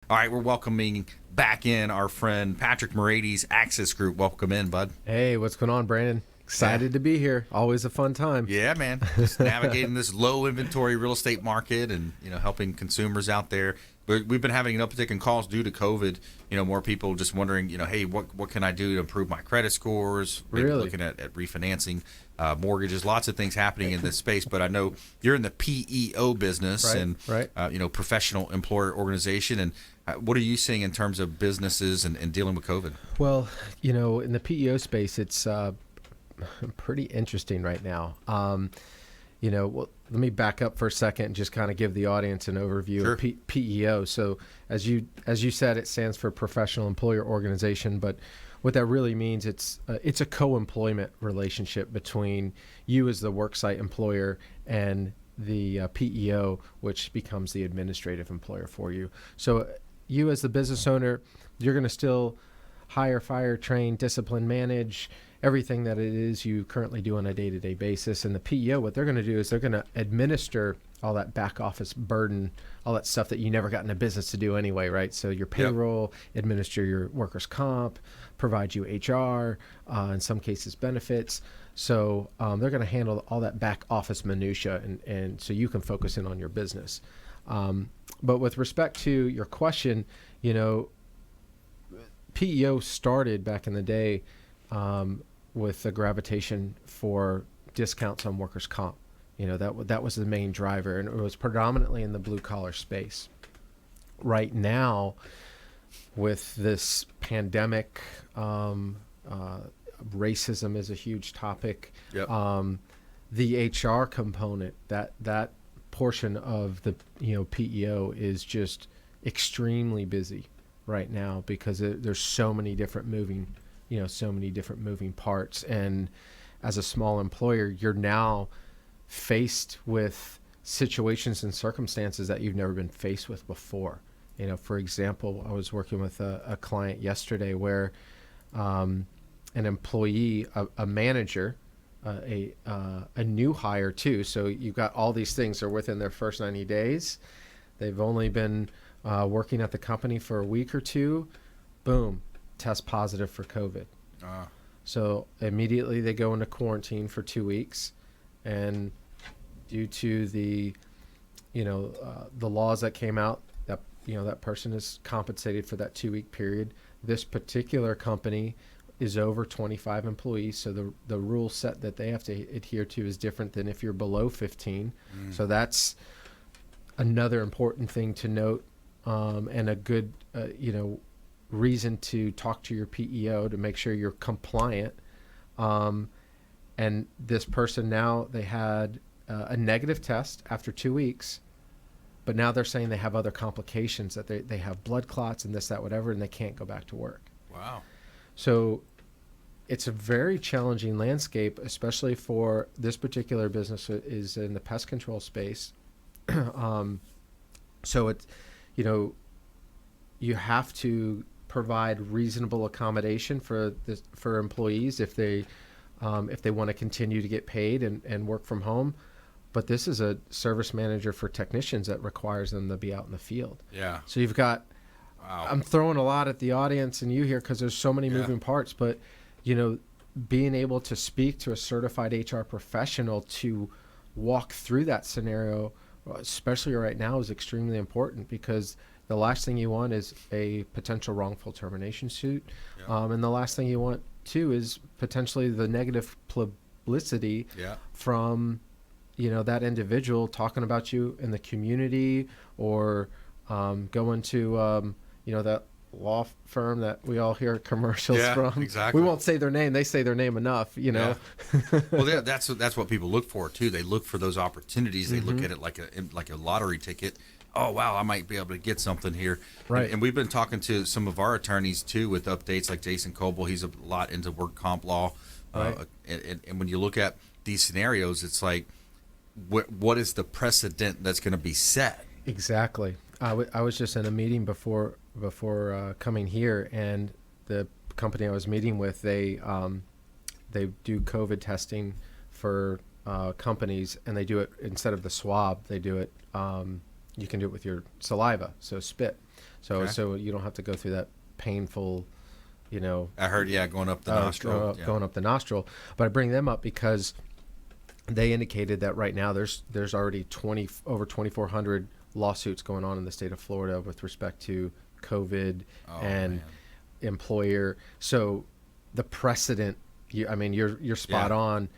All right, we're welcoming back in our friend Patrick Moradi's Access Group. Welcome in, bud. Hey, what's going on, Brandon? Excited to be here. Always a fun time. Yeah, man. Just navigating this low inventory real estate market and, helping consumers out there. But we've been having an uptick in calls due to COVID. More people just wondering, hey, what can I do to improve my credit scores? Maybe Really? looking at refinancing mortgages, lots of things happening in this space. But I know you're in the PEO business Right. professional employer organization. And what are you seeing in terms of businesses and dealing with COVID? Well, in the PEO space, it's pretty interesting right now. Well, let me back up for a second and just kind of give the audience an overview Sure. of PEO. So as you said, it stands for Professional Employer Organization, but what that really means, it's a co-employment relationship between you as the worksite employer and the PEO, which becomes the administrative employer for you. So you as the business owner, you're going to still hire, fire, train, discipline, manage everything that it is you currently do on a day-to-day basis. And the PEO, what they're going to do is they're going to administer all that back office burden, all that stuff that you never got in a business to do anyway, right? So your payroll, administer your workers' comp, provide you HR, in some cases benefits. So they're going to handle all that back office minutia, and so you can focus in on your business. But with respect to your question, PEO started back in the day with the gravitation for discounts on workers' comp. That was the main driver, and it was predominantly in the blue collar space. Right now, with this pandemic, racism is a huge topic. Yep. The HR component, that portion of the PEO is just extremely busy right now because there's so many different moving parts. And as a small employer, you're now faced with situations and circumstances that you've never been faced with before. For example, I was working with a client yesterday where an employee, a manager, a new hire too. So you've got all these things are within their first 90 days. They've only been working at the company for a week or two. Boom, test positive for COVID. So immediately they go into quarantine for 2 weeks, and due to the laws that came out, that person is compensated for that 2 week period. This particular company is over 25 employees, so the rule set that they have to adhere to is different than if you're below 15. So that's another important thing to note, and a good reason to talk to your PEO to make sure you're compliant. And this person now, they had a negative test after 2 weeks, but now they're saying they have other complications, that they have blood clots and this, that, whatever, and they can't go back to work. Wow. So it's a very challenging landscape, especially for this particular business is in the pest control space. So it's, you have to provide reasonable accommodation for employees if they want to continue to get paid and work from home. But this is a service manager for technicians that requires them to be out in the field. Yeah. So you've got, Wow. I'm throwing a lot at the audience and you here because there's so many moving parts, but being able to speak to a certified HR professional to walk through that scenario, especially right now, is extremely important, because the last thing you want is a potential wrongful termination suit. And the last thing you want too is potentially the negative publicity from that individual talking about you in the community, or going to that law firm that we all hear commercials from. Exactly. We won't say their name. They say their name enough, Well, that's what people look for too. They look for those opportunities. They look at it like a lottery ticket. Oh wow, I might be able to get something here. Right. And we've been talking to some of our attorneys too with updates, like Jason Coble. He's a lot into work comp law. Right. And when you look at these scenarios, it's like, what is the precedent that's going to be set? Exactly. I was just in a meeting before coming here, and the company I was meeting with, they do COVID testing for companies, and they do it instead of the swab, they do it you can do it with your saliva, so spit. So Okay. so you don't have to go through that painful, I heard, going up the nostril. going up the nostril. But I bring them up because they indicated that right now there's already over 2,400 lawsuits going on in the state of Florida with respect to COVID and man. employer. So the precedent, you're spot on.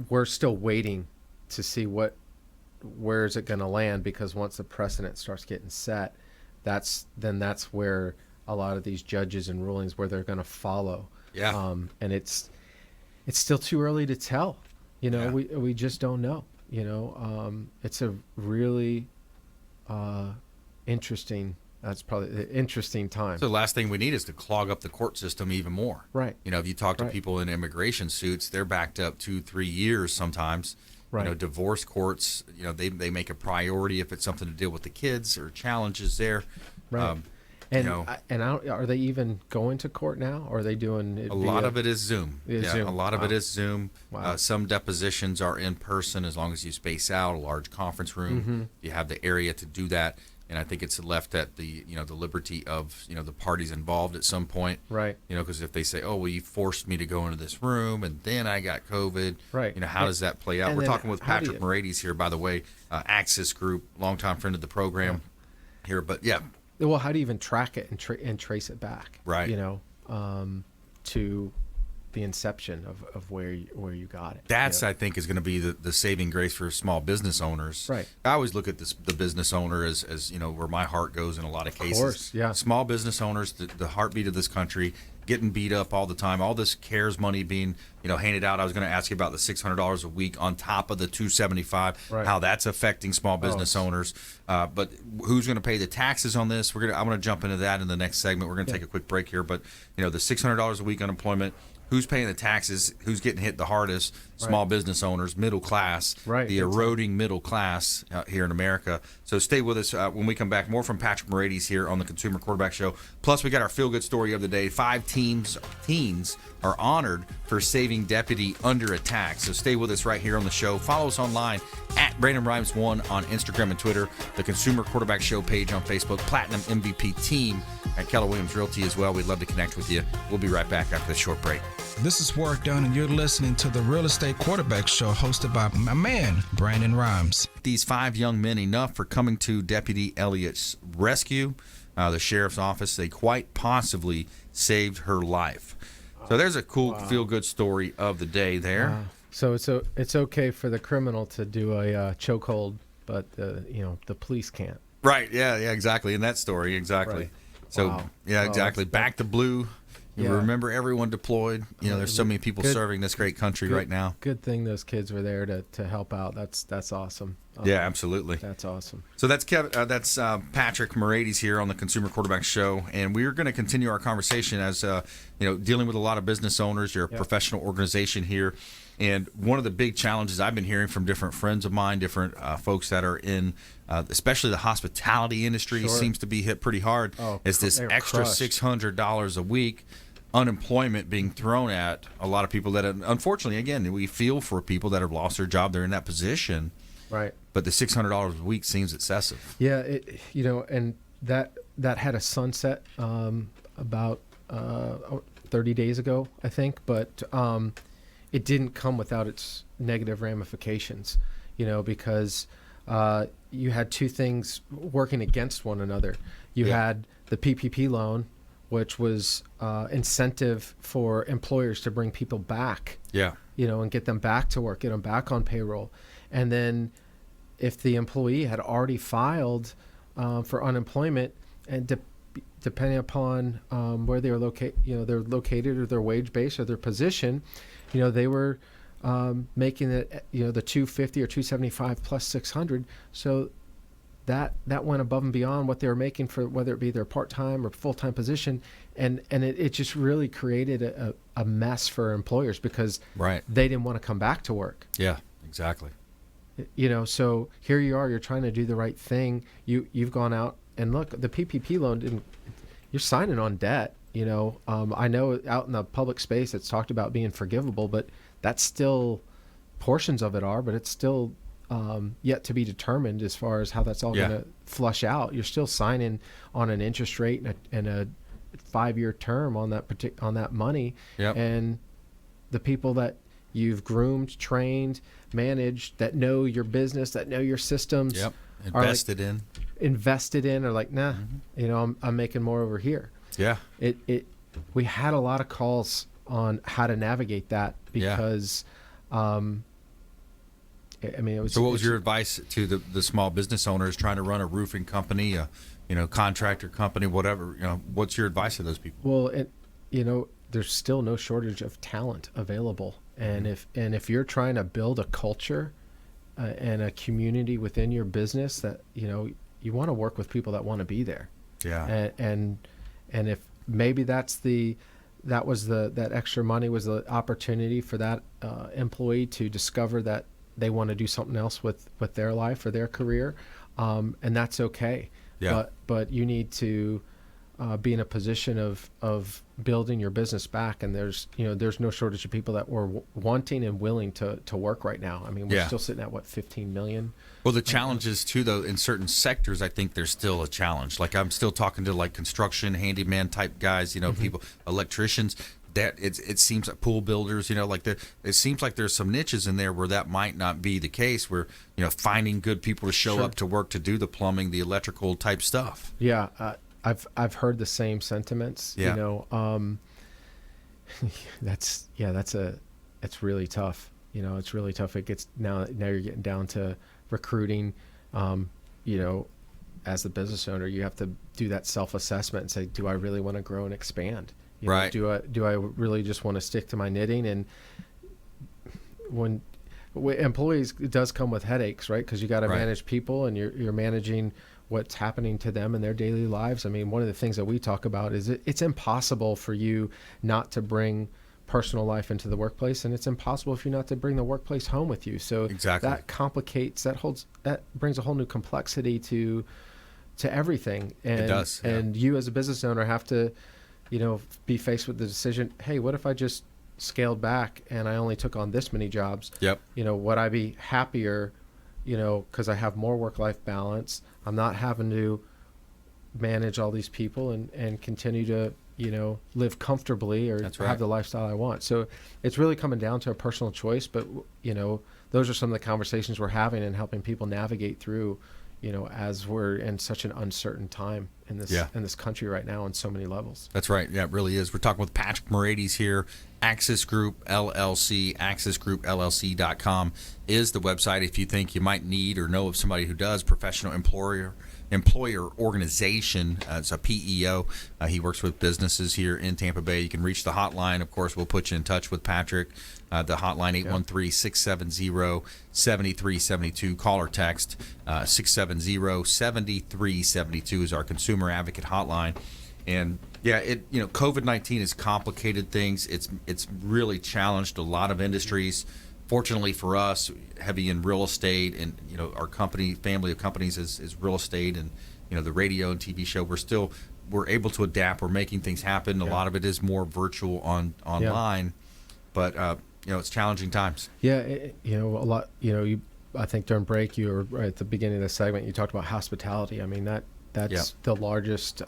We're still waiting to see where is it going to land, because once the precedent starts getting set, that's where a lot of these judges and rulings where they're going to follow. Yeah. And it's still too early to tell. Yeah. We just don't know. It's a really interesting. That's probably the interesting time. So the last thing we need is to clog up the court system even more. Right. If you talk to Right. people in immigration suits, they're backed up 2-3 years sometimes. Right. Divorce courts, they make a priority if it's something to deal with the kids or challenges there. Right. Are they even going to court now, or are they doing it A lot of it is Zoom. Zoom. A lot of it is Zoom. Wow. Some depositions are in person as long as you space out a large conference room. Mm-hmm. You have the area to do that. And I think it's left at the liberty of the parties involved at some point. Right. Because if they say, oh well, you forced me to go into this room and then I got COVID. Right. How does that play out? and We're then talking with how do Patrick you- Morades here, by the way, Axis Group, longtime friend of the program here. But yeah, Well, how do you even track it and trace it back? Right. To the inception of where you got it. that's I think is going to be the saving grace for small business owners. Right. I always look at the business owner as where my heart goes in a lot of cases. course, yeah. Small business owners, the heartbeat of this country, getting beat up all the time. All this CARES money being handed out. I was going to ask you about the $600 a week on top of the $275. Right. How that's affecting small business owners. But who's going to pay the taxes on this? I'm going to jump into that in the next segment. We're going to take a quick break here. But the $600 a week unemployment. Who's paying the taxes? Who's getting hit the hardest? Small business owners, middle class, Right. the eroding middle class here in America. So stay with us when we come back. More from Patrick Morades here on the Consumer Quarterback Show. Plus, we got our feel-good story of the day. 5 teens are honored for saving deputy under attack. So stay with us right here on the show. Follow us online at Brandon Rhymes1 on Instagram and Twitter. The Consumer Quarterback Show page on Facebook. Platinum MVP team at Keller Williams Realty as well. We'd love to connect with you. We'll be right back after this short break. This is Warwick Dunn, and you're listening to the Real Estate Quarterback Show hosted by my man, Brandon Rhymes. These 5 young men enough for coming to Deputy Elliott's rescue, the sheriff's office. They quite possibly saved her life. So there's a cool feel-good story of the day there. So it's okay for the criminal to do a chokehold, but the police can't. Right, yeah, exactly. In that story, exactly. Right. So, Wow. yeah, exactly. Back to blue. You Yeah. remember everyone deployed. There's so many people Good- serving this great country right now. Good thing those kids were there to help out. That's awesome. Yeah, absolutely. That's awesome. So that's that's Patrick Morades here on the Consumer Quarterback Show, and we're going to continue our conversation as dealing with a lot of business owners. You're a professional organization here, and one of the big challenges I've been hearing from different friends of mine, different folks that are in, especially the hospitality industry, Sure. seems to be hit pretty hard. Is this they're extra crushed. $600 a week? Unemployment being thrown at a lot of people that, unfortunately, again, we feel for people that have lost their job. They're in that position. Right. But the $600 a week seems excessive. Yeah, and that had a sunset about 30 days ago, I think, but it didn't come without its negative ramifications, because you had two things working against one another. You had the PPP loan, which was incentive for employers to bring people back, Yeah. and get them back to work, get them back on payroll. And then if the employee had already filed for unemployment, and depending upon where they were they're located or their wage base or their position, they were making it, the 250 or 275 plus 600. So that went above and beyond what they were making for whether it be their part-time or full-time position, and it just really created a mess for employers because Right. they didn't want to come back to work. Yeah, exactly. So here you are, you're trying to do the right thing. You've gone out and look, the PPP loan you're signing on debt. I know out in the public space it's talked about being forgivable, but that's still, portions of it are, but it's still yet to be determined as far as how that's all going to flush out. You're still signing on an interest rate and a 5-year term on that money. Yep. And the people that you've groomed, trained, managed, that know your business, that know your systems, Yep. invested in, are like, nah, I'm making more over here. Yeah. We had a lot of calls on how to navigate that because, it was. So what was your advice to the small business owners trying to run a roofing company, contractor company, whatever? What's your advice to those people? Well, there's still no shortage of talent available, and if you're trying to build a culture and a community within your business, that you want to work with people that want to be there. Yeah. And if maybe that extra money was the opportunity for that employee to discover that they want to do something else with their life or their career, and that's okay. Yeah. But you need to be in a position of building your business back, and there's no shortage of people that were wanting and willing to work right now. I mean, we're still sitting at 15 million. Well, the challenges too, though, in certain sectors, I think there's still a challenge. Like I'm still talking to like construction, handyman type guys, people, electricians. That it seems like pool builders, it seems like there's some niches in there where that might not be the case. Where finding good people to show up to work to do the plumbing, the electrical type stuff. Yeah, I've heard the same sentiments. Yeah. It's really tough. It's really tough. It gets now you're getting down to recruiting. As the business owner, you have to do that self-assessment and say, do I really want to grow and expand? Right. Do I really just want to stick to my knitting? And when employees, it does come with headaches, right? Because you got to manage people, and you're managing what's happening to them in their daily lives. I mean, one of the things that we talk about is it's impossible for you not to bring personal life into the workplace, and it's impossible for you not to bring the workplace home with you. So exactly. That complicates, that brings a whole new complexity to everything. And, it does. Yeah. And you as a business owner have to, be faced with the decision, hey, what if I just scaled back and I only took on this many jobs? Yep. Would I be happier, because I have more work-life balance? I'm not having to manage all these people and continue to, live comfortably or have the lifestyle I want. So it's really coming down to a personal choice, but, those are some of the conversations we're having and helping people navigate through, as we're in such an uncertain time in this country right now on so many levels. That's right. Yeah, it really is. We're talking with Patrick Morades here. Axis Group LLC, axisgroupllc.com is the website if you think you might need or know of somebody who does. Professional employer organization. It's a PEO. He works with businesses here in Tampa Bay. You can reach the hotline. Of course, we'll put you in touch with Patrick. The hotline, 813-670-7372. Call or text 670-7372 is our consumer advocate hotline. And COVID-19 has complicated things. It's really challenged a lot of industries. Fortunately for us, heavy in real estate, and our family of companies is real estate, and the radio and TV show. We're able to adapt. We're making things happen. A lot of it is more virtual online, but it's challenging times. Yeah, a lot. I think during break, you were right at the beginning of the segment. You talked about hospitality. I mean that's the largest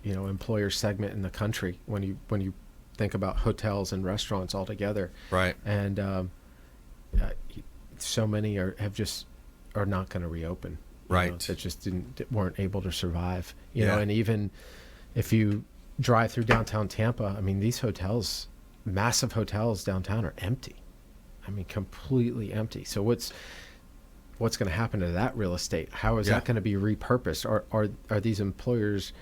employer segment in the country when you think about hotels and restaurants all together. Right. And so many are not going to reopen. Right. That just weren't able to survive. You know, and even if you drive through downtown Tampa, I mean, these hotels, massive hotels downtown, are empty. I mean, completely empty. So what's going to happen to that real estate? How is that going to be repurposed? Are these employers,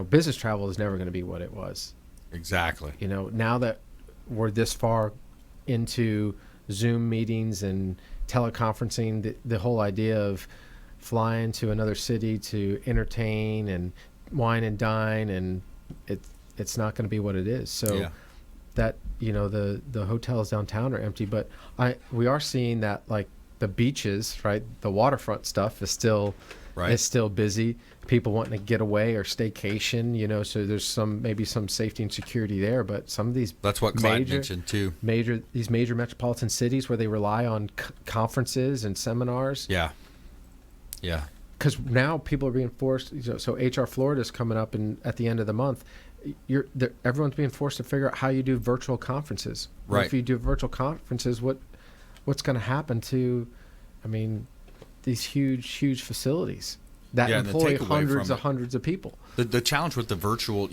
business travel is never going to be what it was. Exactly. Now that we're this far into Zoom meetings and teleconferencing, the whole idea of flying to another city to entertain and wine and dine, and it's not going to be what it is. So that the hotels downtown are empty, but we are seeing that, like, the beaches, right? The waterfront stuff is still busy. People wanting to get away or staycation, so there's maybe some safety and security there. But some of these that's what Clyde mentioned too. Major metropolitan cities where they rely on conferences and seminars. Yeah. Because now people are being forced. So HR Florida is coming up at the end of the month. Everyone's being forced to figure out how you do virtual conferences. Right. Well, if you do virtual conferences, what's going to happen to, these huge facilities that employ hundreds of people? The challenge with the virtual,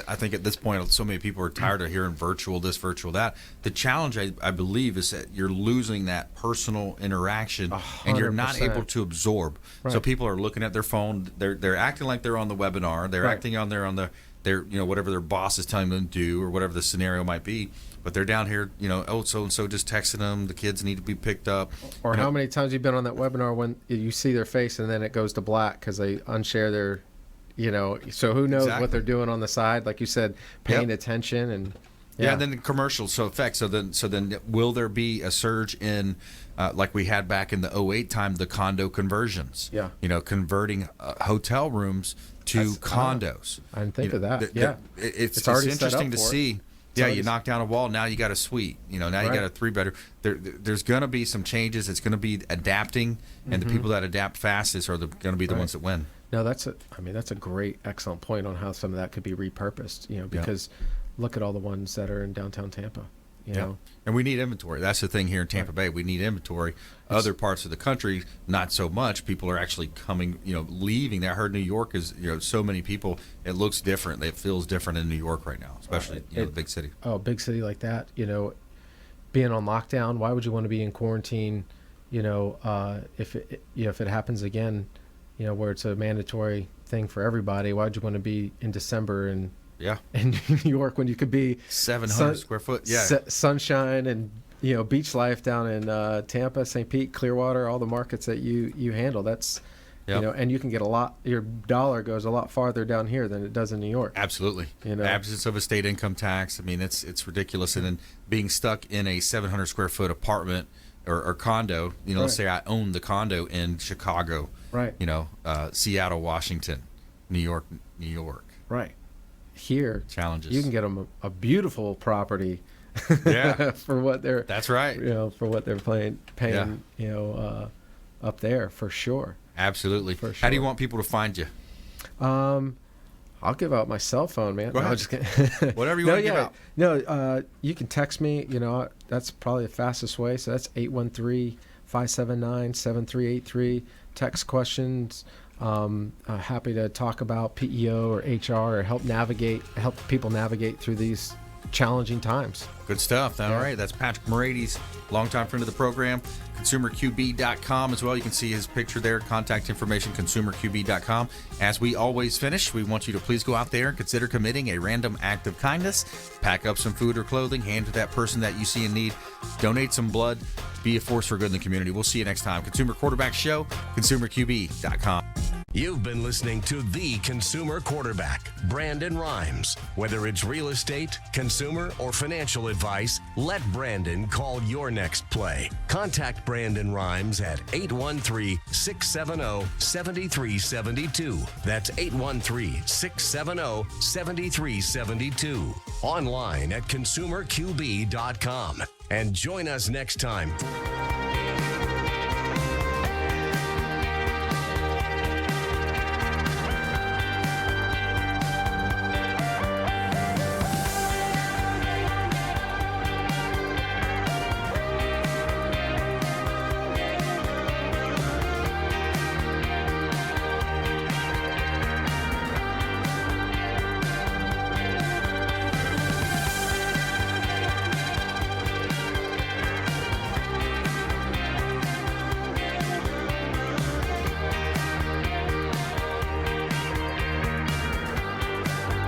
I think at this point, so many people are tired of hearing virtual this, virtual that. The challenge, I believe, is that you're losing that personal interaction 100%. and you're not able to absorb. Right. So people are looking at their phone. They're acting like they're on the webinar. They're acting on their whatever their boss is telling them to do or whatever the scenario might be. But they're down here, so-and-so just texting them. The kids need to be picked up. Or how many times you've been on that webinar when you see their face and then it goes to black because they unshare their, so who knows what they're doing on the side, like you said, paying attention and. Yeah, and then the commercials so then will there be a surge in like we had back in the 2008 time, the condo conversions? Yeah. Converting hotel rooms to condos. I didn't think of that. It's already interesting to see. Yeah, you knock down a wall, now you got a suite. Now you got a 3-bedroom. There's going to be some changes. It's going to be adapting, and the people that adapt fastest are going to be the ones that win. No, that's a great, excellent point on how some of that could be repurposed. Because look at all the ones that are in downtown Tampa. You know, and we need inventory. That's the thing here in Tampa Bay. We need inventory. Other parts of the country, not so much. People are actually coming, leaving. I heard New York is, so many people. It looks different. It feels different in New York right now, especially the big city. Oh, big city like that. Being on lockdown. Why would you want to be in quarantine? If it happens again, where it's a mandatory thing for everybody. Why would you want to be in December in New York when you could be 700 square foot, sunshine and beach life down in Tampa, St. Pete, Clearwater, all the markets that you handle. That's and you can get your dollar goes a lot farther down here than it does in New York. Absolutely. Absence of a state income tax. It's ridiculous. And then being stuck in a 700 square foot apartment or condo. Let's say I own the condo in Chicago. Right. Seattle, Washington, New York. Right. Here, challenges. You can get them a beautiful property. For what they're. That's right. For what they're paying. Up there for sure. Absolutely. For sure. How do you want people to find you? I'll give out my cell phone, man. Go ahead. No, just kidding. Whatever you want to give out. No, you can text me. That's probably the fastest way. So that's 813-579-7383. Text questions. Happy to talk about PEO or HR or help people navigate through these challenging times. Good stuff. All right. That's Patrick Morades, longtime friend of the program. ConsumerQB.com as well. You can see his picture there. Contact information, ConsumerQB.com. As we always finish, we want you to please go out there and consider committing a random act of kindness. Pack up some food or clothing. Hand to that person that you see in need. Donate some blood. Be a force for good in the community. We'll see you next time. Consumer Quarterback Show, ConsumerQB.com. You've been listening to The Consumer Quarterback, Brandon Rhymes. Whether it's real estate, consumer, or financial advice, let Brandon call your next play. Contact Brandon Rhymes at 813-670-7372. That's 813-670-7372. Online at consumerqb.com. And join us next time.